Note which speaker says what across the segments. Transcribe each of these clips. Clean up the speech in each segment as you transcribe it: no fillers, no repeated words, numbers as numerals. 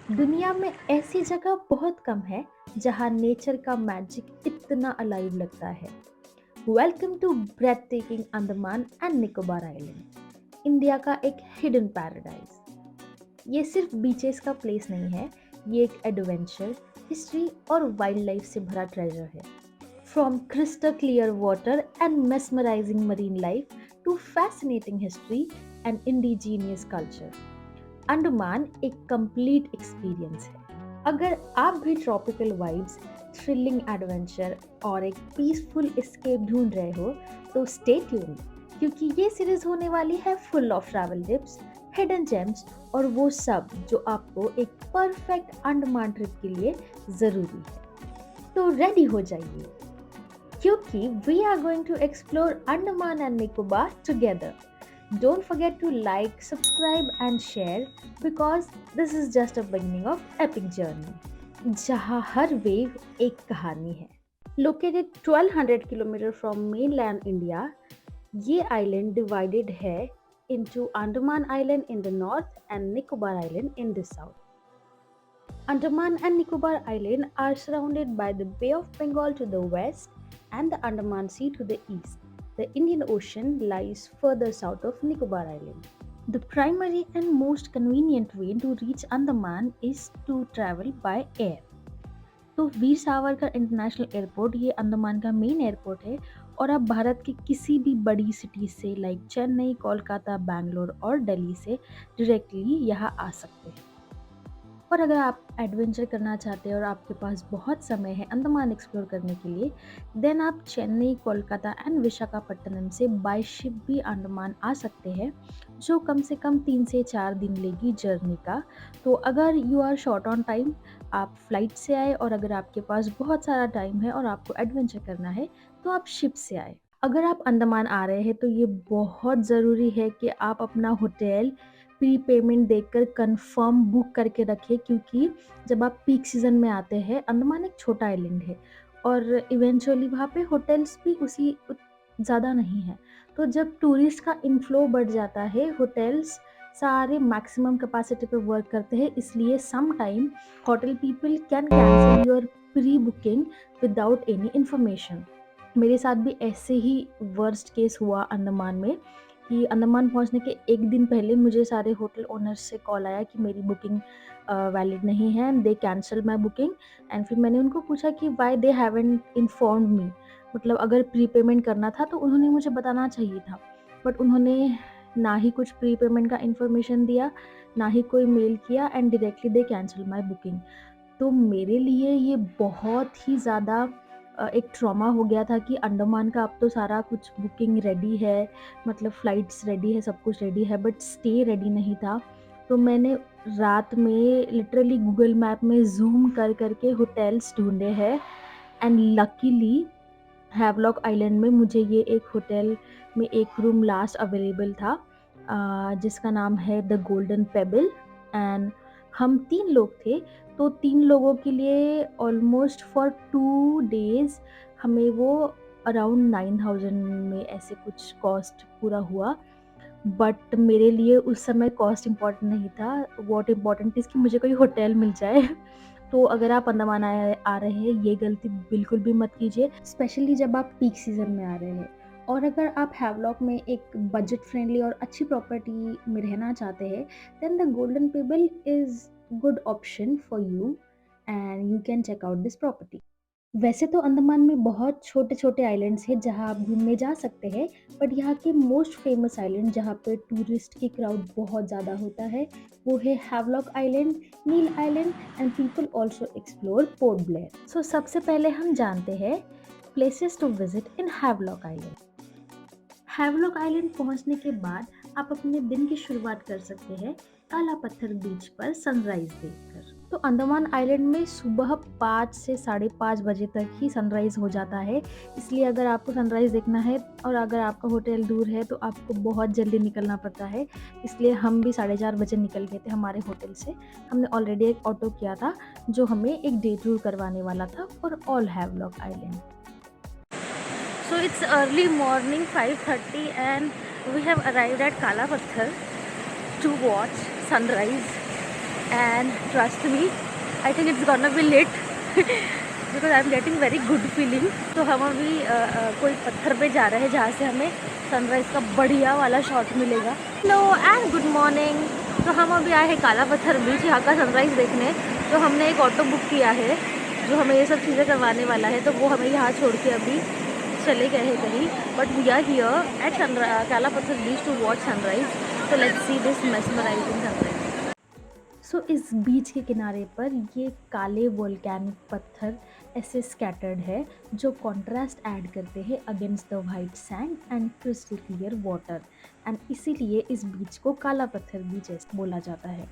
Speaker 1: दुनिया में ऐसी जगह बहुत कम है जहां नेचर का मैजिक इतना अलाइव लगता है। Welcome to breathtaking Andaman and Nicobar island, India का एक हिडन पैराडाइज। ये सिर्फ बीचेस का प्लेस नहीं है, ये एक एडवेंचर, हिस्ट्री और वाइल्ड लाइफ से भरा ट्रेजर है। From crystal clear water and mesmerizing marine life to fascinating history and indigenous culture, Andaman एक कंप्लीट एक्सपीरियंस है। अगर आप भी ट्रॉपिकल वाइब्स, थ्रिलिंग एडवेंचर और एक पीसफुल एस्केप ढूंढ रहे हो तो स्टे ट्यून, क्योंकि ये सीरीज होने वाली है full of travel tips, hidden gems और वो सब जो आपको एक परफेक्ट अंडमान ट्रिप के लिए ज़रूरी है। तो रेडी हो जाइए, क्योंकि we are going to explore Andaman and Nicobar together. Don't forget to like, subscribe and share because this is just a beginning of epic journey जहाँ हर वेव एक कहानी है। Located 1200 kilometre from mainland India, ये island divided है into Andaman Island in the north and Nicobar Island in the south. Andaman and Nicobar Island are surrounded by the Bay of Bengal to the west and the Andaman Sea to the east. The Indian Ocean lies further south of Nicobar Island. The primary and most convenient way to reach Andaman is to travel by air. तो Veer Savarkar international airport ये अंडमान का main airport है और आप भारत के किसी भी बड़ी सिटी से लाइक चेन्नई, कोलकाता, बैंगलोर और दिल्ली से डायरेक्टली यहाँ आ सकते हैं। और अगर आप एडवेंचर करना चाहते हैं और आपके पास बहुत समय है अंडमान एक्सप्लोर करने के लिए, देन आप चेन्नई, कोलकाता एंड विशाखापट्टनम से बाय शिप भी अंडमान आ सकते हैं, जो कम से कम 3 से 4 दिन लेगी जर्नी का। तो अगर you are short on time, आप फ्लाइट से आए, और अगर आपके पास बहुत सारा टाइम है और आपको एडवेंचर करना है तो आप शिप से आए। अगर आप अंडमान आ रहे हैं तो ये बहुत ज़रूरी है कि आप अपना होटल प्री पेमेंट देकर कंफर्म बुक करके रखें, क्योंकि जब आप पीक सीज़न में आते हैं, अंडमान एक छोटा आइलैंड है और इवेंचुअली वहाँ पे होटल्स भी उसी ज़्यादा नहीं है। तो जब टूरिस्ट का इनफ्लो बढ़ जाता है, होटल्स सारे मैक्सिमम कैपेसिटी पे वर्क करते हैं, इसलिए some time hotel people can cancel your pre booking without any information. मेरे साथ भी ऐसे ही वर्स्ट केस हुआ अंडमान में कि अंडमान पहुंचने के एक दिन पहले मुझे सारे होटल ओनर्स से कॉल आया कि मेरी बुकिंग वैलिड नहीं है, दे कैंसल माई बुकिंग। एंड फिर मैंने उनको पूछा कि वाई दे हैवंट इन्फॉर्म्ड मी, मतलब अगर प्री पेमेंट करना था तो उन्होंने मुझे बताना चाहिए था, बट उन्होंने ना ही कुछ प्री पेमेंट का इन्फॉर्मेशन दिया, ना ही कोई मेल किया, and directly they cancel my booking. तो मेरे लिए ये बहुत ही ज़्यादा एक ट्रॉमा हो गया था कि अंडमान का अब तो सारा कुछ बुकिंग रेडी है, मतलब फ़्लाइट्स रेडी है, सब कुछ रेडी है, बट स्टे रेडी नहीं था। तो मैंने रात में लिटरली गूगल मैप में ज़ूम कर के होटल्स ढूँढे हैं, एंड लकीली हैवलॉक आइलैंड में मुझे ये एक होटल में एक रूम लास्ट अवेलेबल था, जिसका नाम है द गोल्डन पेबल। एंड हम 3 लोग थे, तो 3 लोगों के लिए ऑलमोस्ट फॉर 2 डेज़ हमें वो अराउंड 9000 में ऐसे कुछ कॉस्ट पूरा हुआ। बट मेरे लिए उस समय कॉस्ट इम्पोर्टेंट नहीं था, व्हाट इम्पोर्टेंट इज़ कि मुझे कोई होटल मिल जाए। तो अगर आप अंडमान आ रहे हैं, ये गलती बिल्कुल भी मत कीजिए, स्पेशली जब आप पीक सीज़न में आ रहे हैं। और अगर आप हैवलॉक में एक बजट फ्रेंडली और अच्छी प्रॉपर्टी में रहना चाहते हैं, then the golden pebble is good option for you and you can check out this property. वैसे तो अंडमान में बहुत छोटे-छोटे आइलैंड्स हैं जहाँ आप घूमने जा सकते हैं, बट यहाँ के मोस्ट फेमस आइलैंड जहाँ पे टूरिस्ट की क्राउड बहुत ज़्यादा होता है, वो है Havelock island, Neil island and people also explore Port Blair. So सबसे पहले हम जानते हैं places to visit in Havelock island. Havelock island पहुंचने के बाद आप अपने दिन की शुरुआत कर सकते हैं काला पत्थर बीच पर सनराइज देखकर। तो अंडमान आइलैंड में सुबह 5 से 5:30 बजे तक ही सनराइज हो जाता है, इसलिए अगर आपको सनराइज देखना है और अगर आपका होटल दूर है तो आपको बहुत जल्दी निकलना पड़ता है। इसलिए हम भी 4:30 बजे निकल गए थे हमारे होटल से। हमने ऑलरेडी एक ऑटो किया था जो हमें एक डे टूर करवाने वाला था for all Havelock island. So it's early morning 5:30 and we have arrived at Kala Patthar to watch sunrise. and trust me, I think it's gonna be lit because I'm getting very good feeling. तो हम अभी कोई पत्थर पे जा रहे हैं जहाँ से हमें सनराइज़ का बढ़िया वाला शॉट मिलेगा। Hello and good morning. तो हम अभी आए हैं काला पत्थर बीच, यहाँ का सनराइज़ देखने। तो हमने एक ऑटो बुक किया है जो हमें ये सब चीज़ें करवाने वाला है, तो वो हमें यहाँ छोड़ के अभी चले गए हैं कहीं। But we are here at Kala Patthar beach to watch sunrise. तो let's see this mesmerising sunrise. So इस बीच के किनारे पर ये काले वोल्केनिक पत्थर ऐसे स्कैटर्ड है जो कॉन्ट्रास्ट ऐड करते हैं against the white sand and crystal clear water, and इसीलिए इस बीच को काला पत्थर बीच ऐसे बोला जाता है।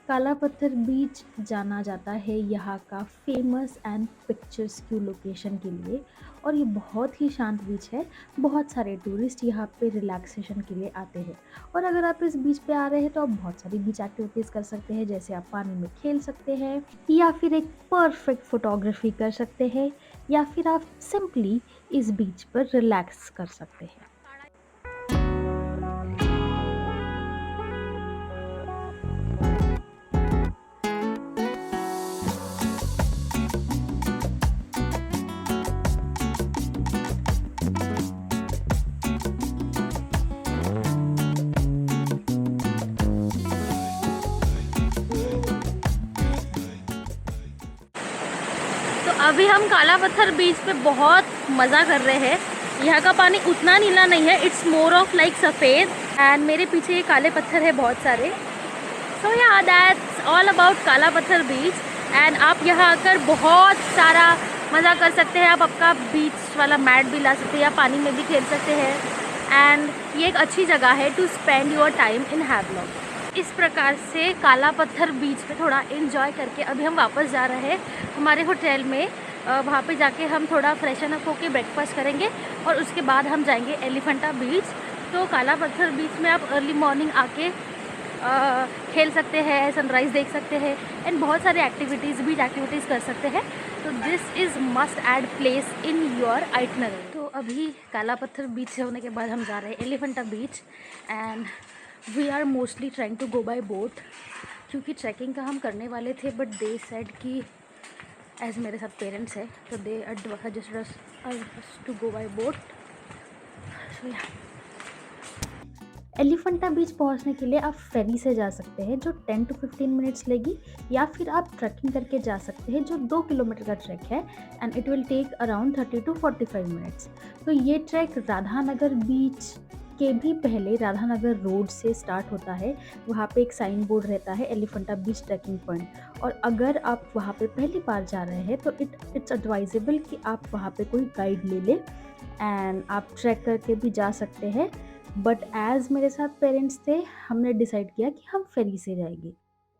Speaker 1: काला पत्थर बीच जाना जाता है यहाँ का फेमस एंड पिक्चर्सक्यू लोकेशन के लिए, और ये बहुत ही शांत बीच है। बहुत सारे टूरिस्ट यहाँ पे रिलैक्सेशन के लिए आते हैं, और अगर आप इस बीच पे आ रहे हैं तो आप बहुत सारी बीच एक्टिविटीज़ कर सकते हैं, जैसे आप पानी में खेल सकते हैं, या फिर एक परफेक्ट फोटोग्राफी कर सकते हैं, या फिर आप सिंपली इस बीच पर रिलैक्स कर सकते हैं। तो अभी हम काला पत्थर बीच पे बहुत मज़ा कर रहे हैं। यहाँ का पानी उतना नीला नहीं है, इट्स मोर ऑफ लाइक सफ़ेद, एंड मेरे पीछे ये काले पत्थर है बहुत सारे। सो या दैट्स ऑल अबाउट काला पत्थर बीच, एंड आप यहाँ आकर बहुत सारा मज़ा कर सकते हैं। आप आपका बीच वाला मैट भी ला सकते हैं, या पानी में भी खेल सकते हैं, एंड ये एक अच्छी जगह है to spend your time in Havelock. इस प्रकार से काला पत्थर बीच पे थोड़ा एंजॉय करके अभी हम वापस जा रहे हैं हमारे होटल में। वहाँ पे जाके हम थोड़ा फ्रेशन अप होके ब्रेकफास्ट करेंगे, और उसके बाद हम जाएंगे एलिफेंटा बीच। तो काला पत्थर बीच में आप अर्ली मॉर्निंग आके खेल सकते हैं, सनराइज़ देख सकते हैं, एंड बहुत सारे बीच एक्टिविटीज़ कर सकते हैं। तो this is must add place in your itinerary. तो अभी काला पत्थर बीच से होने के बाद हम जा रहे हैं Elephanta beach, and we are mostly trying to go by boat, क्योंकि ट्रैकिंग का हम करने वाले थे, बट दे सेड कि एज मेरे साथ पेरेंट्स है तो they suggested us to go by boat. So yeah Elephanta बीच पहुंचने के लिए आप फेरी से जा सकते हैं जो 10 to 15 मिनट्स लेगी, या फिर आप ट्रैकिंग करके जा सकते हैं जो 2 किलोमीटर का ट्रैक है, and it will take around 30 to 45 minutes. तो ये ट्रैक राधानगर बीच के भी पहले राधानगर रोड से स्टार्ट होता है। वहाँ पे एक साइन बोर्ड रहता है एलिफेंटा बीच ट्रैकिंग पॉइंट, और अगर आप वहाँ पे पहली बार जा रहे हैं तो इट्स एडवाइजेबल कि आप वहाँ पे कोई गाइड ले लें, एंड आप ट्रैक करके भी जा सकते हैं। बट एज मेरे साथ पेरेंट्स थे, हमने डिसाइड किया कि हम फेरी से जाएंगे।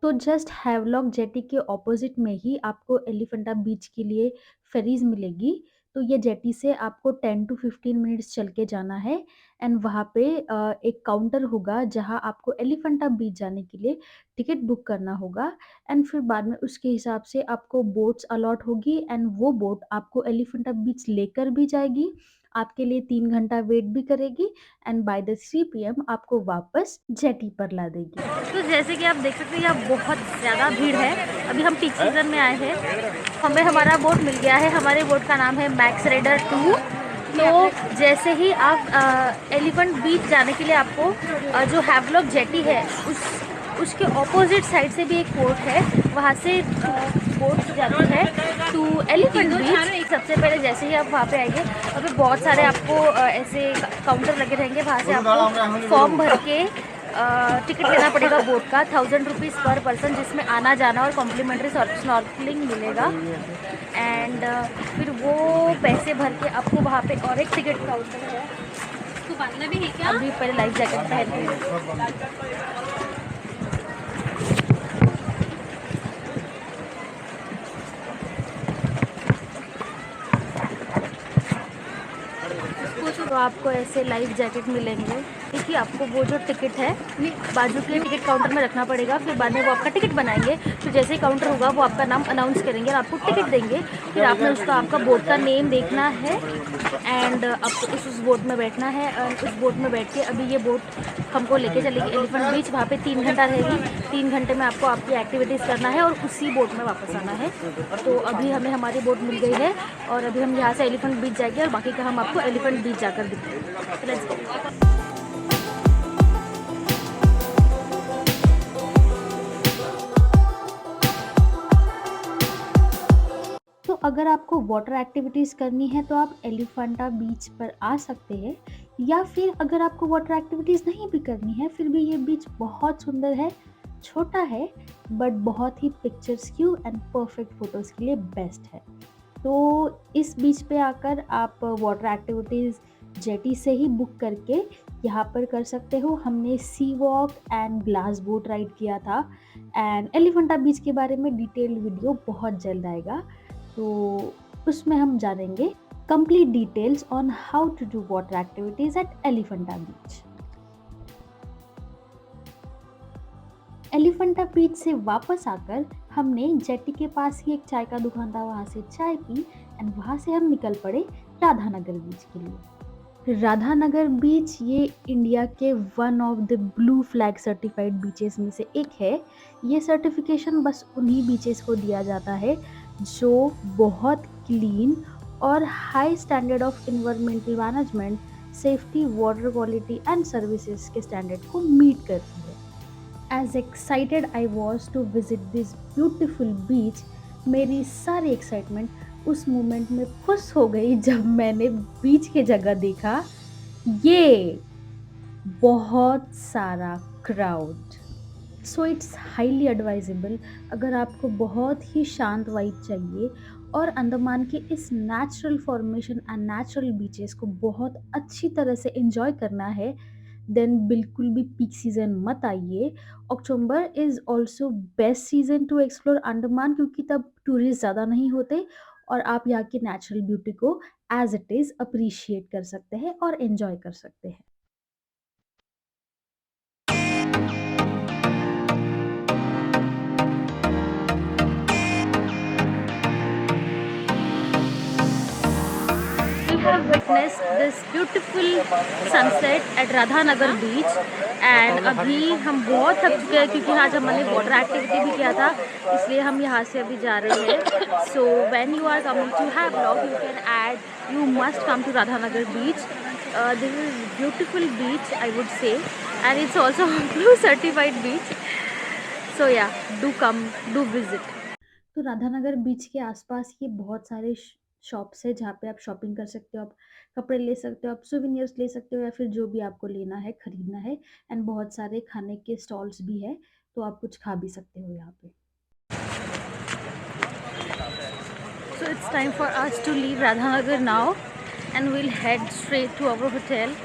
Speaker 1: तो जस्ट हैवलॉक जेटी के ऑपोजिट में ही आपको एलिफेंटा बीच के लिए फेरीज मिलेगी। तो ये जेटी से आपको 10 to 15 मिनट्स चल के जाना है, एंड वहाँ पे एक काउंटर होगा जहाँ आपको एलिफेंटा बीच जाने के लिए टिकट बुक करना होगा, एंड फिर बाद में उसके हिसाब से आपको बोट्स अलॉट होगी, एंड वो बोट आपको एलिफेंटा बीच लेकर भी जाएगी, आपके लिए 3 घंटा वेट भी करेगी, एंड बाय द 3 PM आपको वापस जेटी पर ला देगी। तो जैसे कि आप देख सकते हैं यहाँ बहुत ज़्यादा भीड़ है। अभी हम पीक सीजन में आए हैं, हमें हमारा बोट मिल गया है। हमारे बोट का नाम है मैक्स रेडर 2। तो जैसे ही आप एलिफेंट बीच जाने के लिए आपको जो हैवलॉक जेटी है उसके ऑपोजिट साइड से भी एक बोट है, वहाँ से बोट जाती है टू एलिफेंट बीच। सबसे पहले जैसे ही आप वहाँ पे आएंगे, वहाँ पे बहुत सारे आपको ऐसे काउंटर लगे रहेंगे, वहाँ से आपको फॉर्म भर के टिकट लेना पड़ेगा बोट का 1000 रुपीज़ पर पर्सन, जिसमें आना जाना और कॉम्प्लीमेंट्री स्नॉर्कलिंग मिलेगा। एंड फिर वो पैसे भर के आपको वहाँ पे और एक टिकट काउंटर है। तो बांधना भी है क्या? अभी पहले लाइफ जैकेट पहनते हैं। तो आपको ऐसे लाइफ जैकेट मिलेंगे। देखिए आपको वो जो टिकट है ये बाजू के टिकट काउंटर में रखना पड़ेगा, फिर बाद में वो आपका टिकट बनाएंगे। फिर जैसे ही काउंटर होगा वो आपका नाम अनाउंस करेंगे और आपको टिकट देंगे। फिर आपने उसका आपका बोट का नेम देखना है एंड आपको उस बोट में बैठना है। और उस बोट में बैठ के अभी ये बोट हमको लेके चलेगी एलिफेंट बीच। वहाँ पे 3 घंटा रहेगी। 3 घंटे में आपको आपकी एक्टिविटीज़ करना है और उसी बोट में वापस आना है। तो अभी हमें हमारी बोट मिल गई है और अभी हम यहाँ से एलिफेंट बीच जाएंगे और बाकी का हम आपको एलिफेंट बीच जाकर दिखाएंगे। Let's go. तो अगर आपको वाटर एक्टिविटीज़ करनी है तो आप एलिफेंटा बीच पर आ सकते हैं, या फिर अगर आपको वाटर एक्टिविटीज़ नहीं भी करनी है फिर भी ये बीच बहुत सुंदर है। छोटा है बट बहुत ही picturesque and perfect photos के लिए बेस्ट है। तो इस बीच पे आकर आप वाटर एक्टिविटीज़ जेटी से ही बुक करके यहाँ पर कर सकते हो। हमने sea walk and glass boat ride किया था एंड एलिफेंटा बीच के बारे में डिटेल्ड वीडियो बहुत जल्द आएगा। तो उसमें हम जानेंगे complete details on how to do water activities at Elephanta beach. Elephanta beach से वापस आकर हमने जेटी के पास ही एक चाय का दुकान था, वहाँ से चाय पी एंड वहाँ से हम निकल पड़े राधानगर बीच के लिए। राधानगर बीच ये इंडिया के one of the blue flag certified beaches में से एक है। ये सर्टिफिकेशन बस उन्हीं बीचेस को दिया जाता है जो बहुत क्लीन और high standard of environmental management, safety, water quality and services के स्टैंडर्ड को मीट करती है। As excited I was to visit this beautiful beach, मेरी सारी एक्साइटमेंट उस मोमेंट में फुस हो गई जब मैंने बीच की जगह देखा ये बहुत सारा crowd. So it's highly advisable अगर आपको बहुत ही शांत वाइब चाहिए और अंडमान के इस natural formation and natural beaches को बहुत अच्छी तरह से एंजॉय करना है, देन बिल्कुल भी पीक सीजन मत आइए। October is also best season to explore Andaman, क्योंकि तब टूरिस्ट ज़्यादा नहीं होते और आप यहाँ की नेचुरल ब्यूटी को एज इट इज़ अप्रिशिएट कर सकते हैं और एंजॉय कर सकते हैं। We have witnessed this beautiful sunset at Radhanagar beach and अभी हम बहुत थक चुके हैं क्योंकि आज हमने वाटर एक्टिविटी भी किया था, इसलिए हम यहाँ से अभी जा रहे हैं। So when you are coming to Havelock you can add, you must come to Radhanagar beach. This is beautiful beach I would say and it's also blue certified beach. So yeah do come, do visit. तो राधानगर बीच के आसपास ये बहुत सारे shops है जहाँ पे आप शॉपिंग कर सकते हो, आप कपड़े ले सकते हो, आप सुवेनियर्स ले सकते हो या फिर जो भी आपको लेना है खरीदना है। एंड बहुत सारे खाने के स्टॉल्स भी है, तो आप कुछ खा भी सकते हो यहाँ पे। So it's time for us to leave Radhanagar now and will head straight to our hotel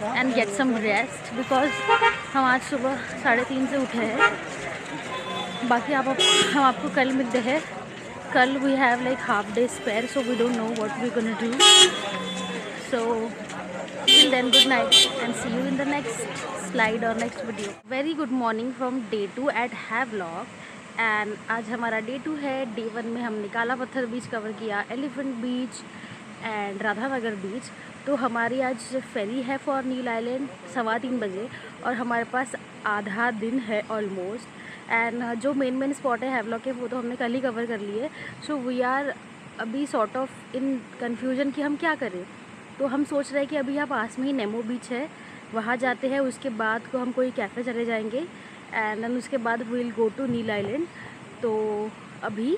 Speaker 1: and get some rest because हम आज सुबह 3:30 से उठे हैं। बाकी हम आपको कल मिलते हैं। कल we have like half day spare, so we don't know what we gonna do. So till then, good night and see you in the next slide or next video. Very good morning from day 2 at Havelock and आज हमारा day 2 है। day 1 में हमने काला पत्थर बीच cover किया, elephant beach and Radhanagar बीच। तो हमारी आज फेरी है फॉर नील आइलैंड 3:15 बजे और हमारे पास आधा दिन है ऑलमोस्ट। एंड जो मेन स्पॉट है हैवलॉक के वो तो हमने कल ही कवर कर लिए। सो वी आर अभी सॉर्ट ऑफ इन कन्फ्यूजन कि हम क्या करें। तो हम सोच रहे हैं कि अभी यहाँ पास में ही नेमो बीच है, वहाँ जाते हैं। उसके बाद को हम कोई कैफ़े चले जाएंगे एंड देन उसके बाद we will go to Neil island. तो अभी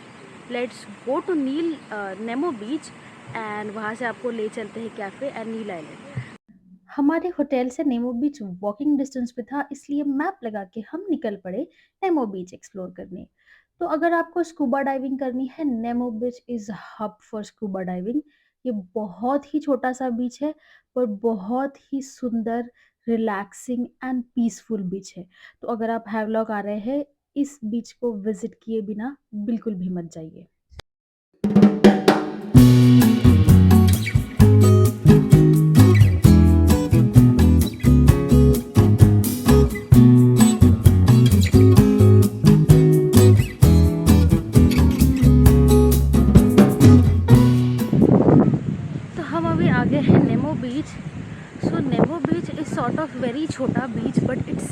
Speaker 1: let's go to Nemo beach and वहाँ से आपको ले चलते हैं कैफ़े एंड नील आइलैंड। हमारे होटल से नेमो बीच वॉकिंग डिस्टेंस पे था, इसलिए मैप लगा के हम निकल पड़े नेमो बीच एक्सप्लोर करने। तो अगर आपको स्कूबा डाइविंग करनी है, Nemo beach is hub for scuba diving. ये बहुत ही छोटा सा बीच है पर बहुत ही सुंदर, रिलैक्सिंग एंड पीसफुल बीच है। तो अगर आप हैवलॉक आ रहे हैं, इस बीच को विजिट किए बिना बिल्कुल भी मत जाइए। beach. So Nemo beach is sort of very छोटा beach but it's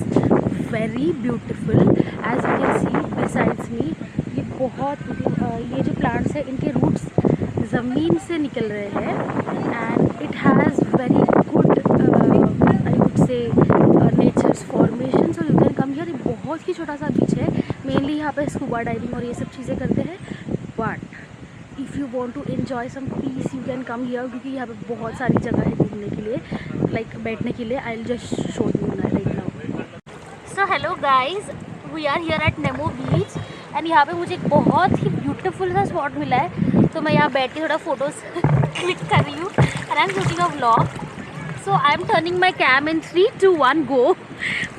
Speaker 1: very beautiful. As you can see besides me, ये बहुत ये जो plants है इनके roots ज़मीन से निकल रहे हैं and it has very good I would say nature's formation, so you can come here. ये बहुत ही छोटा सा बीच है, मेनली यहाँ पे स्कूबा डाइविंग और ये सब चीज़ें करते हैं, but if you want to enjoy some peace you can come here, क्योंकि यहाँ पे बहुत सारी जगह है घूमने के लिए, लाइक बैठने के लिए. I will just show you right now. So hello guys, we are here at Nemo beach and यहाँ पे मुझे एक बहुत ही ब्यूटीफुल सा स्पॉट मिला है, तो मैं यहाँ बैठ के थोड़ा फोटोज़ क्लिक कर रही हूँ and I am shooting a vlog. So I am turning my cam in 3, 2, 1 go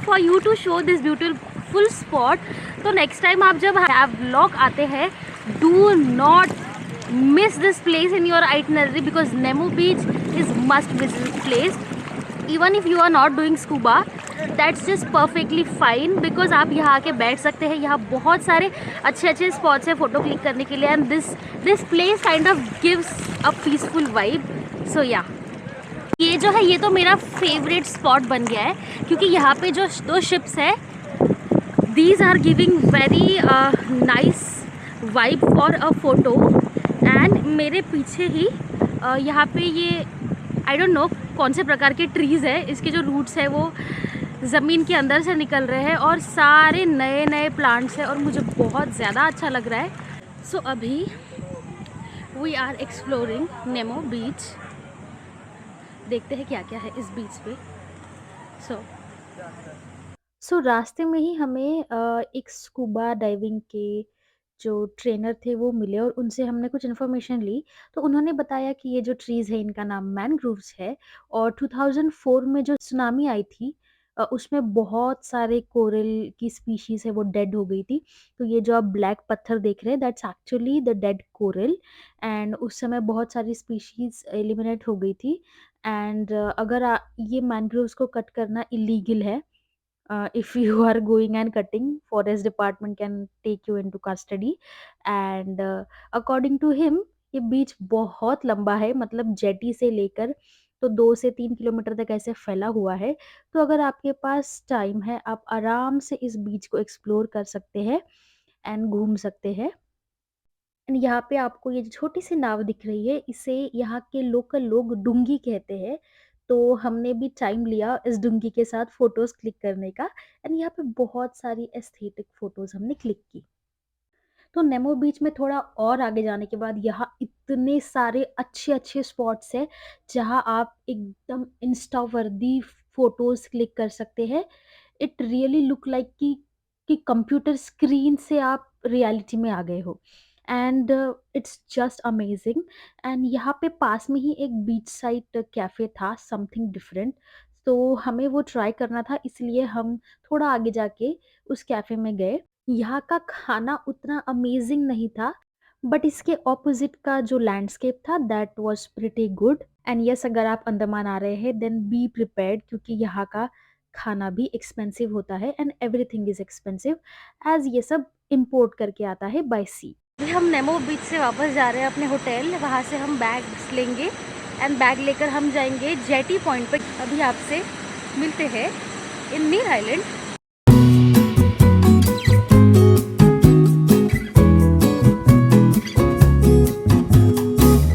Speaker 1: for you to show this beautiful spot. तो नेक्स्ट टाइम आप जब व्लॉग आते हैं, do not miss this place in your itinerary because Nemo beach is must visit place. Even if you are not doing scuba, that's just perfectly fine because आप यहाँ आके बैठ सकते हैं. यहाँ बहुत सारे अच्छे अच्छे स्पॉट्स हैं फ़ोटो क्लिक करने के लिए and this place kind of gives a peaceful vibe. So yeah, ये जो है ये तो मेरा फेवरेट स्पॉट बन गया है क्योंकि यहाँ पे जो 2 शिप्स है, these are giving very nice vibe for a photo. And मेरे पीछे ही यहाँ पे ये आई डोंट नो कौन से प्रकार के ट्रीज़ है, इसके जो रूट्स है वो ज़मीन के अंदर से निकल रहे हैं और सारे नए नए प्लांट्स हैं और मुझे बहुत ज़्यादा अच्छा लग रहा है. सो अभी वी आर एक्सप्लोरिंग नेमो बीच. देखते हैं क्या क्या है इस बीच पे. सो रास्ते में ही हमें एक स्कूबा डाइविंग के जो ट्रेनर थे वो मिले और उनसे हमने कुछ इन्फॉर्मेशन ली. तो उन्होंने बताया कि ये जो ट्रीज़ है इनका नाम मैनग्रोव्स है और 2004 में जो सुनामी आई थी उसमें बहुत सारे कोरल की स्पीशीज़ है वो डेड हो गई थी. तो ये जो आप ब्लैक पत्थर देख रहे हैं that's actually the dead coral and उस समय बहुत सारी स्पीशीज़ एलिमिनेट हो गई थी. एंड अगर ये मैनग्रोव्स को कट करना इलीगल है. If you are going and cutting, forest department can take you into custody. And according to him ये बीच बहुत लंबा है, मतलब जेटी से लेकर तो 2 से 3 किलोमीटर तक ऐसे फैला हुआ है. तो अगर आपके पास टाइम है आप आराम से इस बीच को एक्सप्लोर कर सकते हैं एंड घूम सकते हैं. एंड यहाँ पे आपको ये जो छोटी सी नाव दिख रही है इसे यहाँ के लोकल लोग डुंगी कहते हैं. तो हमने भी टाइम लिया इस डुंगी के साथ फोटोज क्लिक करने का एंड यहाँ पे बहुत सारी एस्थेटिक फोटोज हमने क्लिक की. तो नेमो बीच में थोड़ा और आगे जाने के बाद यहाँ इतने सारे अच्छे अच्छे स्पॉट्स हैं जहाँ आप एकदम इंस्टा वर्दी फोटोज क्लिक कर सकते हैं. इट रियली लुक लाइक कि कंप्यूटर स्क्रीन से आप रियलिटी में आ गए हो and it's just amazing. And यहाँ पे पास में ही एक बीच साइड कैफ़े था, समथिंग डिफरेंट. तो हमें वो ट्राई करना था इसलिए हम थोड़ा आगे जाके उस कैफ़े में गए. यहाँ का खाना उतना अमेजिंग नहीं था बट इसके ऑपोजिट का जो लैंडस्केप था that was pretty good. And yes, अगर आप अंडमान आ रहे हैं देन बी प्रिपेयर्ड क्योंकि यहाँ का खाना भी एक्सपेंसिव होता है and everything is expensive as ये सब इम्पोर्ट करके आता है बाय सी. अभी हम नेमो बीच से वापस जा रहे हैं अपने होटल, वहाँ से हम बैग्स लेंगे एंड बैग लेकर हम जाएंगे जेटी पॉइंट पर. अभी आपसे मिलते हैं इन नीर आइलैंड.